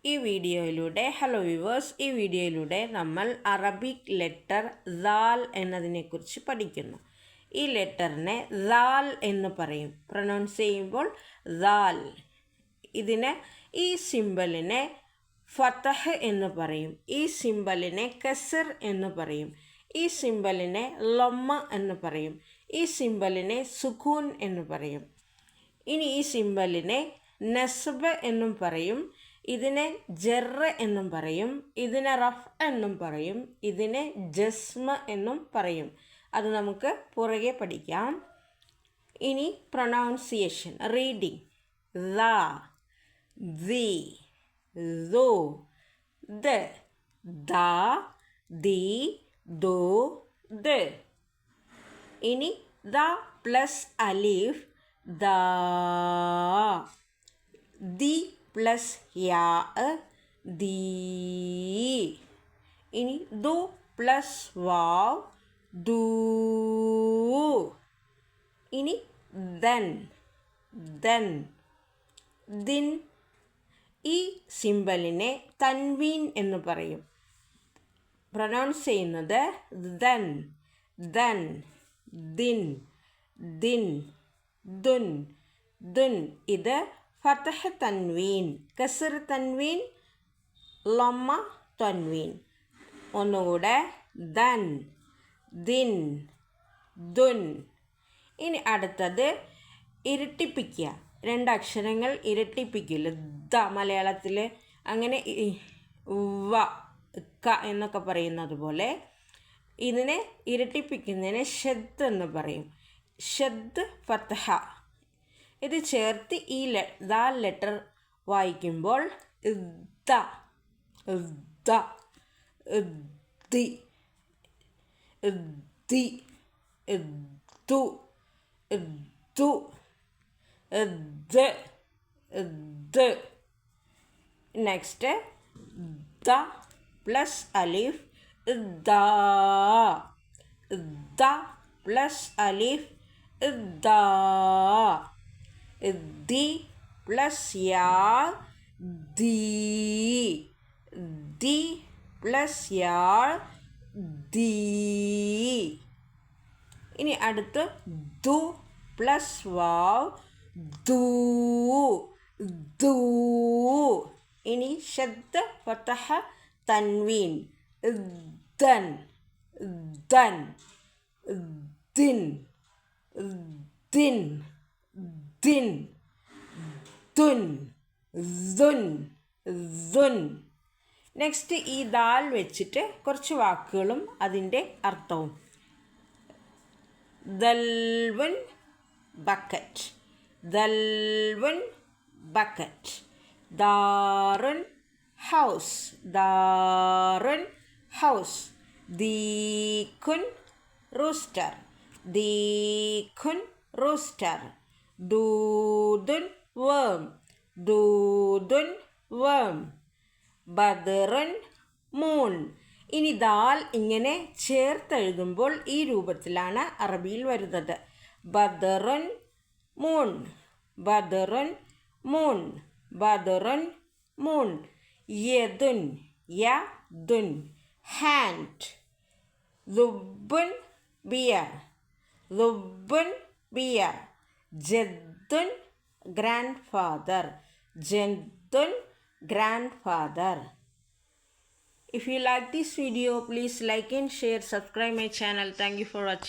Hello viewers, ഈ വീഡിയോയിലൂടെ നമ്മൾ അറബിക് ലെറ്റർ ദാൽ എന്നതിനെക്കുറിച്ച് പഠിക്കുന്നു. ഈ ലെറ്ററിനെ ദാൽ എന്ന് പറയും, പ്രൊനൗൺസ് ചെയ്യുമ്പോൾ ദാൽ. ഈ സിംബലിനെ ഫതഹ് എന്ന് പറയും, ഈ സിംബലിനെ കസർ എന്ന് പറയും, ഈ സിംബലിനെ ലൊമ്മ എന്ന് പറയും, ഈ സിംബലിനെ സുക്കൂൻ എന്ന് പറയും. ഇനി ഈ സിംബലിനെ നസ്ബ് എന്നും പറയും, ഇതിനെ ജർറ എന്നും പറയും, ഇതിനെ റഫ് എന്നും പറയും, ഇതിനെ ജസ്മ എന്നും പറയും. അത് നമുക്ക് പുറകെ പഠിക്കാം. ഇനി പ്രൊനൗൺസിയേഷൻ, റീഡിങ്: ദ, ദി, ദു, ദ, ദ, ദി, ദു, ദ. ഇനി ദ പ്ലസ് അലിഫ് ദാ, ദി പ്ലസ് യാ ദീ. ഇനി ദു പ്ലസ് വാവ് ദൂ. ഇനി ദൻ, ദൻ, ദിൻ. ഈ സിംബലിനെ തൻവീൻ എന്ന് പറയും, പ്രൊനൗൺസ് ചെയ്യുന്നത് ദൻ, ദൻ, ദിൻ, ദിൻ, ദുൻ, ദുൻ. ഇത് ഫതഹ് തൻവീൻ, കസർ തൻവീൻ, ലൊമ്മ തൻവീൻ. ഒന്നുകൂടെ: ദൻ, ദിൻ, ദുൻ. ഇനി അടുത്തത് ഇരട്ടിപ്പിക്കുക, രണ്ടക്ഷരങ്ങൾ ഇരട്ടിപ്പിക്കില്ല. ദ മലയാളത്തിൽ അങ്ങനെ വ, ക എന്നൊക്കെ പറയുന്നത് പോലെ ഇതിനെ ഇരട്ടിപ്പിക്കുന്നതിന് ഷദ് എന്ന് പറയും. ഷദ്, ഫതഹ. ഇത് ചേർത്ത് ഈ ദാൽ ലെറ്റർ വായിക്കുമ്പോൾ ദ, ദ, ദി, ദി, ദു, ദു, the, the. Next the plus അലിഫ് ദാ, ദ പ്ലസ് അലിഫ് ദാ. ദി പ്ലസ് യാ ദീ, ദി പ്ലസ് യാ ദീ. ഇനി അടുത്ത് ദു പ്ലസ് വാവ് ദൂ, ദൂ. ഇനി ഷദ്, ഫതഹ, തൻവീൻ: ദൻ, ദൻ, ദിൻ, ദിൻ, ദിൻ, ദുൻ, ദുൻ, ദുൻ. നെക്സ്റ്റ് ഈ ദാൽ വെച്ചിട്ട് കുറച്ച് വാക്കുകളും അതിൻ്റെ അർത്ഥവും. ദൽവൻ, ബക്കറ്റ്, ദൽവൻ, ബക്കറ്റ്. ദാറുൻ, ഹൗസ്, ദാറുൻ, ഹൗസ്. ദീഖുൻ, റൂസ്റ്റർ, ദീഖുൻ, റൂസ്റ്റർ. ദൂദുൻ, വേം, ദൂദുൻ, വേം. ബദറുൻ, മൂൺ. ഇനി ദാൽ ഇങ്ങനെ ചേർത്തെഴുതുമ്പോൾ ഈ രൂപത്തിലാണ് അറബിയിൽ വരുന്നത്: ബദറുൻ, മൂൺ, ബദറുൻ, മൂൺ, ബദറുൻ, മൂൺ. യദുൻ, യദുൻ, ഹാൻഡ്. ലുബ്ബുൻ, ബിയർ, ലുബ്ബുൻ, ബിയർ. ജദ്ദുൻ, grandfather, ജദ്ദുൻ, grandfather. If you like this video, please like and share, subscribe my channel. Thank you for watching.